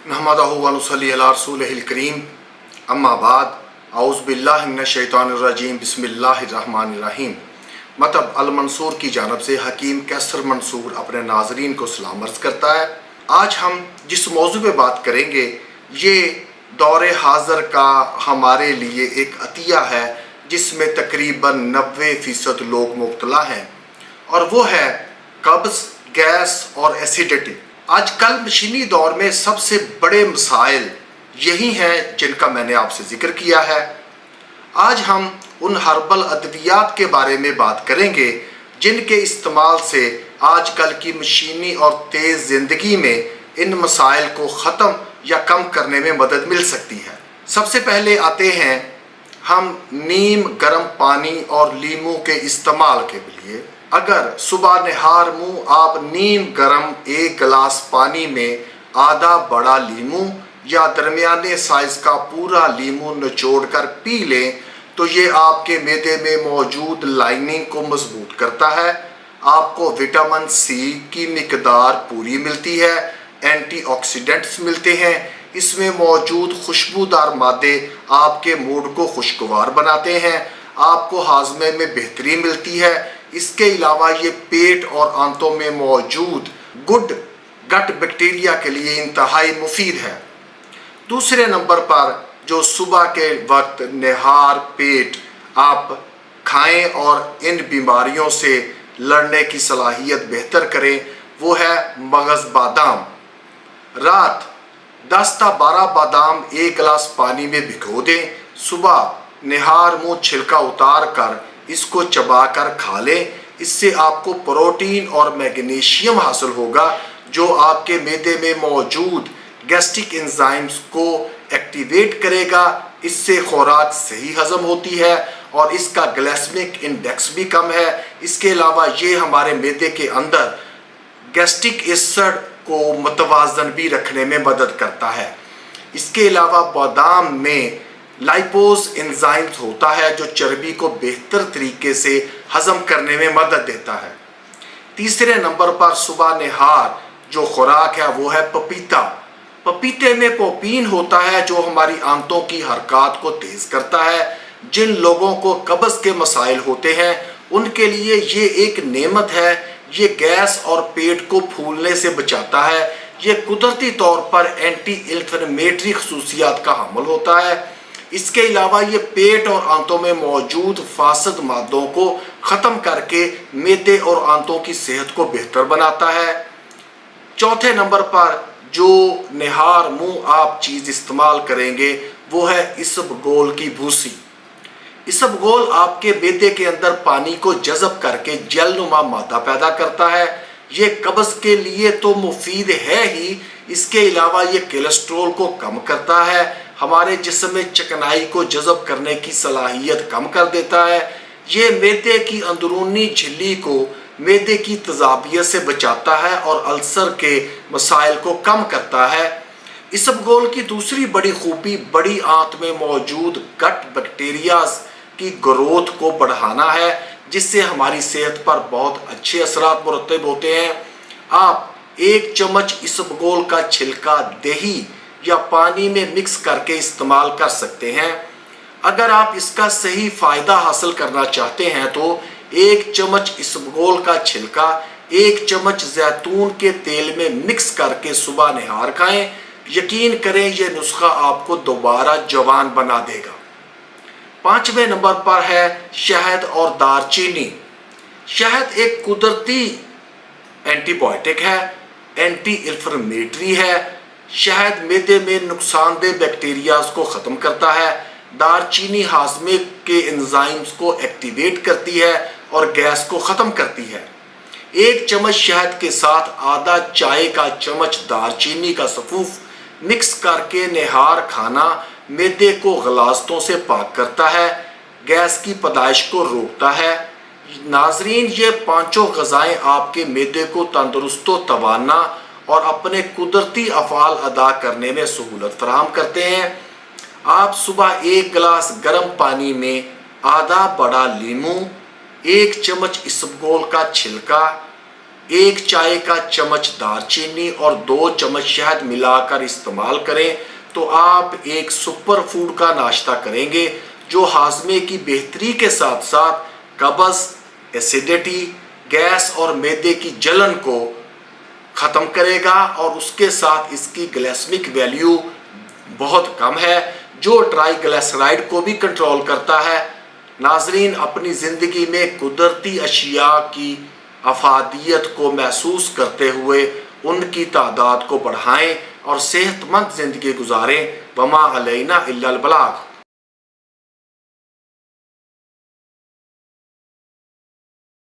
नहमदहु व नुसल्ली अला रसूलिहिल करीम अम्मा बाद औज़ु बिल्लाहि मिनश शैतानिर रजीम बिस्मिल्लाहिर्रहमानिर्रहीम। मतलब अल मंसूर की जानब से हकीम कैसर मंसूर अपने नाजरीन को सलाम अर्ज़ करता है। आज हम जिस मौजू पे बात करेंगे ये दौरे हाज़र का हमारे लिए एक अतिया है जिसमें तकरीबन 90% लोग मुब्तला हैं, और वो है कब्ज़, गैस और एसिडिटी। आजकल मशीनी दौर में सबसे बड़े मसाइल यही हैं जिनका मैंने आपसे जिक्र किया है। आज हम उन हर्बल अद्वियात के बारे में बात करेंगे जिनके इस्तेमाल से आजकल की मशीनी और तेज़ ज़िंदगी में इन मसाइल को ख़त्म या कम करने में मदद मिल सकती है। सबसे पहले आते हैं हम नीम गर्म पानी और लीमू के इस्तेमाल के लिए। अगर सुबह नहार मुँह आप नीम गर्म 1 गिलास पानी में आधा बड़ा लीमू या दरमियाने साइज़ का पूरा लीमू निचोड़ कर पी लें तो ये आपके मैदे में मौजूद लाइनिंग को मजबूत करता है। आपको विटामिन सी की मिकदार पूरी मिलती है, एंटीऑक्सीडेंट्स मिलते हैं। इसमें मौजूद खुशबूदार मादे आपके मूड को खुशगवार बनाते हैं, आपको हाजमे में बेहतरी मिलती है। इसके अलावा ये पेट और आंतों में मौजूद गुड गट बैक्टीरिया के लिए इंतहाई मुफीद है। दूसरे नंबर पर जो सुबह के वक्त निहार पेट आप खाएं और इन बीमारियों से लड़ने की सलाहियत बेहतर करें वो है मगज़ बादाम। रात 10 से 12 बादाम 1 गिलास पानी में भिगो दें। सुबह निहार मुँह छिलका उतार कर इसको चबा कर खा लें। इससे आपको प्रोटीन और मैग्नीशियम हासिल होगा जो आपके मैदे में मौजूद गैस्ट्रिक एंजाइम्स को एक्टिवेट करेगा। इससे खुराक सही हजम होती है और इसका ग्लाइसेमिक इंडेक्स भी कम है। इसके अलावा ये हमारे मैदे के अंदर गैस्ट्रिक एसिड को मुतवाज़न भी रखने में मदद करता है। इसके अलावा बादाम में लाइपोज एंजाइम्स होता है जो चर्बी को बेहतर तरीके से हजम करने में मदद देता है। तीसरे नंबर पर सुबह निहार जो खुराक है वो है पपीता। पपीते में पोपीन होता है जो हमारी आंतों की हरकत को तेज़ करता है। जिन लोगों को कब्ज़ के मसाइल होते हैं उनके लिए ये एक नेमत है। ये गैस और पेट को फूलने से बचाता है। ये कुदरती तौर पर एंटी इन्फ्लेमेटरी खसूसियात का हामिल होता है। इसके अलावा ये पेट और आंतों में मौजूद फासद मादों को ख़त्म करके मैदे और आंतों की सेहत को बेहतर बनाता है। चौथे नंबर पर जो निहार मुँह आप चीज़ इस्तेमाल करेंगे वो है इसबगोल की भूसी। इसबगोल आपके मैदे के अंदर पानी को जज़ब करके जलनुमा मादा पैदा करता है। ये कब्ज़ के लिए तो मुफीद है ही, इसके अलावा ये कोलेस्ट्रॉल को कम करता है, हमारे जिस्म में चिकनाई को जज़ब करने की सलाहियत कम कर देता है। ये मैदे की अंदरूनी झिल्ली को मैदे की तेज़ाबियत से बचाता है और अल्सर के मसाइल को कम करता है। इसबगोल की दूसरी बड़ी खूबी बड़ी आंत में मौजूद गट बैक्टीरियाज की ग्रोथ को बढ़ाना है जिससे हमारी सेहत पर बहुत अच्छे असरात मुरतब होते हैं। आप 1 चम्मच इसबगोल का छिलका दही या पानी में मिक्स करके इस्तेमाल कर सकते हैं। अगर आप इसका सही फ़ायदा हासिल करना चाहते हैं तो 1 चम्मच इसबगोल का छिलका 1 चम्मच जैतून के तेल में मिक्स करके सुबह निहार खाएं। यकीन करें यह नुस्खा आपको दोबारा जवान बना देगा। 5वें नंबर पर है शहद और दारचीनी। शहद एक कुदरती एंटीबायोटिक है, एंटी इन्फ्लेमेटरी है। शहद मैदे में नुकसानदेह बैक्टीरियाज को ख़त्म करता है। दारचीनी हाजमे के एंजाइम्स को एक्टिवेट करती है और गैस को ख़त्म करती है। 1 चम्मच शहद के साथ आधा चाय का चम्मच दारचीनी का सफूफ मिक्स करके निहार खाना मैदे को गलाजतों से पाक करता है, गैस की पैदाइश को रोकता है। नाजरीन, ये 5 ग़िज़ाएँ आपके मैदे को तंदुरुस्त व तवाना और अपने कुदरती अफ़ाल अदा करने में सहूलत फराहम करते हैं। आप सुबह 1 गिलास गर्म पानी में आधा बड़ा लीमू, 1 चम्मच इसबगोल का छिलका, 1 چائے کا چمچ دار چینی اور 2 چمچ شہد ملا کر استعمال کریں تو آپ ایک سپر فوڈ کا ناشتہ کریں گے جو ہاضمے کی بہتری کے ساتھ ساتھ قبض، ایسیڈیٹی، گیس اور معدے کی جلن کو ختم کرے گا، اور اس کے ساتھ اس کی گلیسمک ویلیو بہت کم ہے جو ٹرائی گلیسرائڈ کو بھی کنٹرول کرتا ہے۔ ناظرین، اپنی زندگی میں قدرتی اشیاء کی افادیت کو محسوس کرتے ہوئے ان کی تعداد کو بڑھائیں اور صحت مند زندگی گزاریں۔ وما علینا الا البلاغ۔